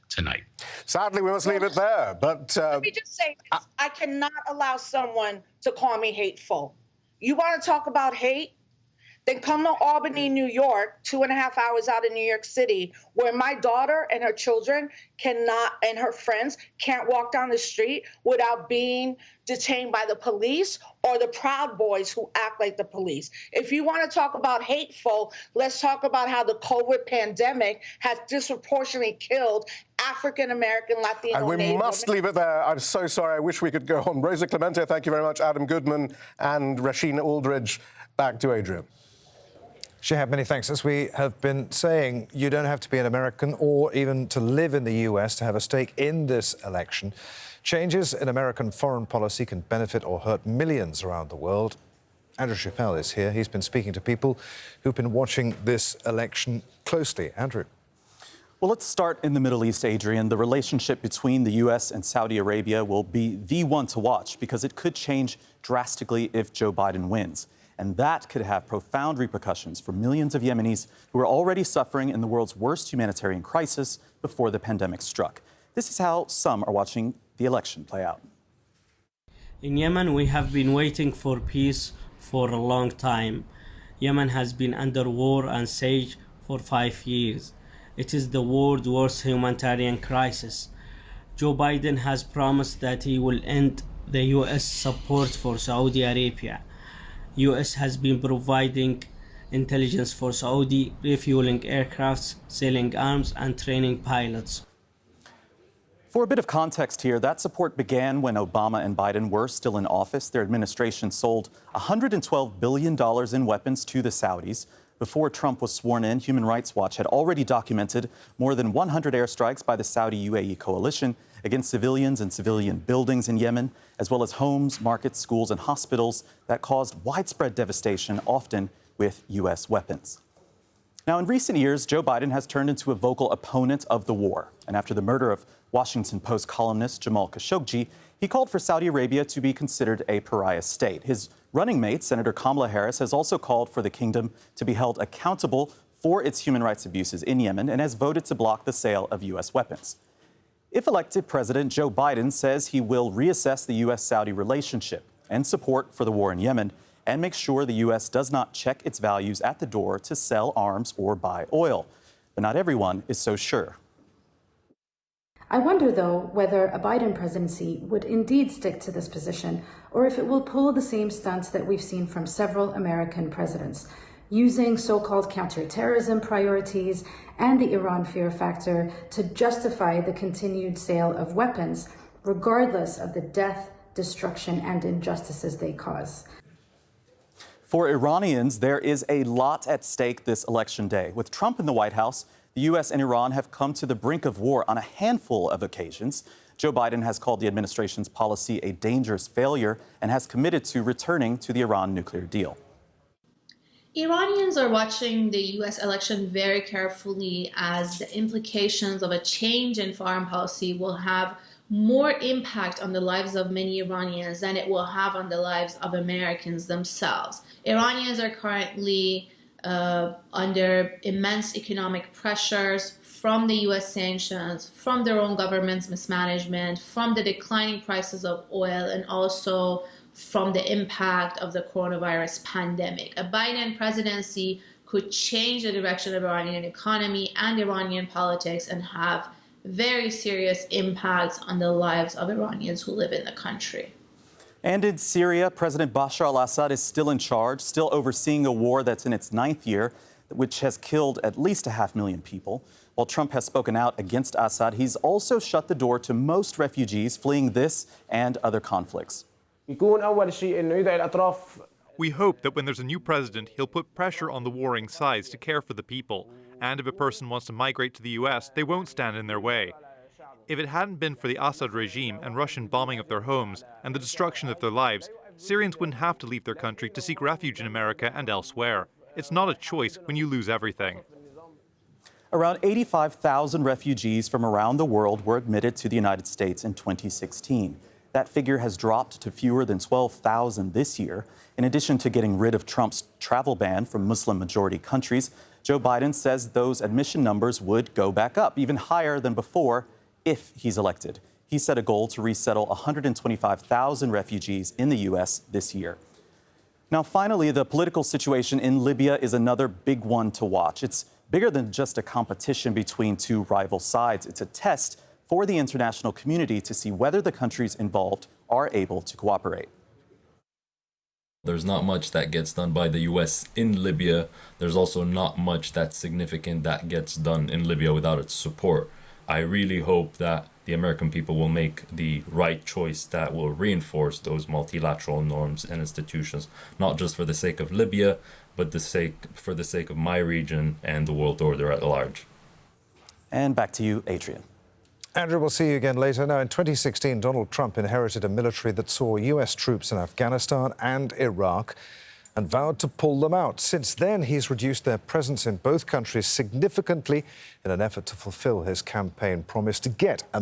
tonight. Sadly, we must leave it there. But let me just say this. I cannot allow someone to call me hateful. You want to talk about hate? Then come to Albany, New York, 2.5 hours out of New York City, where my daughter and her children cannot, and her friends can't walk down the street without being detained by the police or the Proud Boys who act like the police. If you want to talk about hateful, let's talk about how the COVID pandemic has disproportionately killed African-American, Latino, and we Native must American. leave it there. I'm so sorry. I wish we could go on. Rosa Clemente, thank you very much. Adam Goodman and Rasheen Aldridge. Back to Adrian. Shihab, many thanks. As we have been saying, you don't have to be an American or even to live in the US to have a stake in this election. Changes in American foreign policy can benefit or hurt millions around the world. Andrew Chappell is here. He's been speaking to people who've been watching this election closely. Andrew. Well, let's start in the Middle East, Adrian. The relationship between the U.S. and Saudi Arabia will be the one to watch because it could change drastically if Joe Biden wins. And that could have profound repercussions for millions of Yemenis who are already suffering in the world's worst humanitarian crisis before the pandemic struck. This is how some are watching the election play out. In Yemen, we have been waiting for peace for a long time. Yemen has been under war and siege for 5 years. It is the world's worst humanitarian crisis. Joe Biden has promised that he will end the U.S. support for Saudi Arabia. U.S. has been providing intelligence for Saudi, refueling aircrafts, selling arms, and training pilots. For a bit of context here, that support began when Obama and Biden were still in office. Their administration sold $112 billion in weapons to the Saudis. Before Trump was sworn in, Human Rights Watch had already documented more than 100 airstrikes by the Saudi-UAE coalition against civilians and civilian buildings in Yemen, as well as homes, markets, schools, and hospitals that caused widespread devastation, often with U.S. weapons. Now, in recent years, Joe Biden has turned into a vocal opponent of the war. And after the murder of Washington Post columnist Jamal Khashoggi, he called for Saudi Arabia to be considered a pariah state. His running mate, Senator Kamala Harris, has also called for the kingdom to be held accountable for its human rights abuses in Yemen and has voted to block the sale of U.S. weapons. If elected president, Joe Biden says he will reassess the U.S.-Saudi relationship and support for the war in Yemen and make sure the U.S. does not check its values at the door to sell arms or buy oil. But not everyone is so sure. I wonder, though, whether a Biden presidency would indeed stick to this position or if it will pull the same stunts that we've seen from several American presidents, using so-called counterterrorism priorities and the Iran fear factor to justify the continued sale of weapons, regardless of the death, destruction, and injustices they cause. For Iranians, there is a lot at stake this election day. With Trump in the White House, the U.S. and Iran have come to the brink of war on a handful of occasions. Joe Biden has called the administration's policy a dangerous failure and has committed to returning to the Iran nuclear deal. Iranians are watching the U.S. election very carefully as the implications of a change in foreign policy will have more impact on the lives of many Iranians than it will have on the lives of Americans themselves. Iranians are currently under immense economic pressures from the U.S. sanctions, from their own government's mismanagement, from the declining prices of oil, and also from the impact of the coronavirus pandemic. A Biden presidency could change the direction of Iranian economy and Iranian politics and have very serious impacts on the lives of Iranians who live in the country. And in Syria, President Bashar al-Assad is still in charge, still overseeing a war that's in its 9th year, which has killed at least 500,000 people. While Trump has spoken out against Assad, he's also shut the door to most refugees fleeing this and other conflicts. We hope that when there's a new president, he'll put pressure on the warring sides to care for the people. And if a person wants to migrate to the U.S., they won't stand in their way. If it hadn't been for the Assad regime and Russian bombing of their homes and the destruction of their lives, Syrians wouldn't have to leave their country to seek refuge in America and elsewhere. It's not a choice when you lose everything. Around 85,000 refugees from around the world were admitted to the United States in 2016. That figure has dropped to fewer than 12,000 this year. In addition to getting rid of Trump's travel ban from Muslim-majority countries, Joe Biden says those admission numbers would go back up, even higher than before, if he's elected. He set a goal to resettle 125,000 refugees in the U.S. this year. Now, finally, the political situation in Libya is another big one to watch. It's bigger than just a competition between two rival sides. It's a test for the international community to see whether the countries involved are able to cooperate. There's not much that gets done by the U.S. in Libya. There's also not much that's significant that gets done in Libya without its support. I really hope that the American people will make the right choice that will reinforce those multilateral norms and institutions, not just for the sake of Libya, but for the sake of my region and the world order at large. And back to you, Adrian. Andrew, we'll see you again later. Now, in 2016, Donald Trump inherited a military that saw US troops in Afghanistan and Iraq and vowed to pull them out. Since then, he's reduced their presence in both countries significantly in an effort to fulfill his campaign promise to get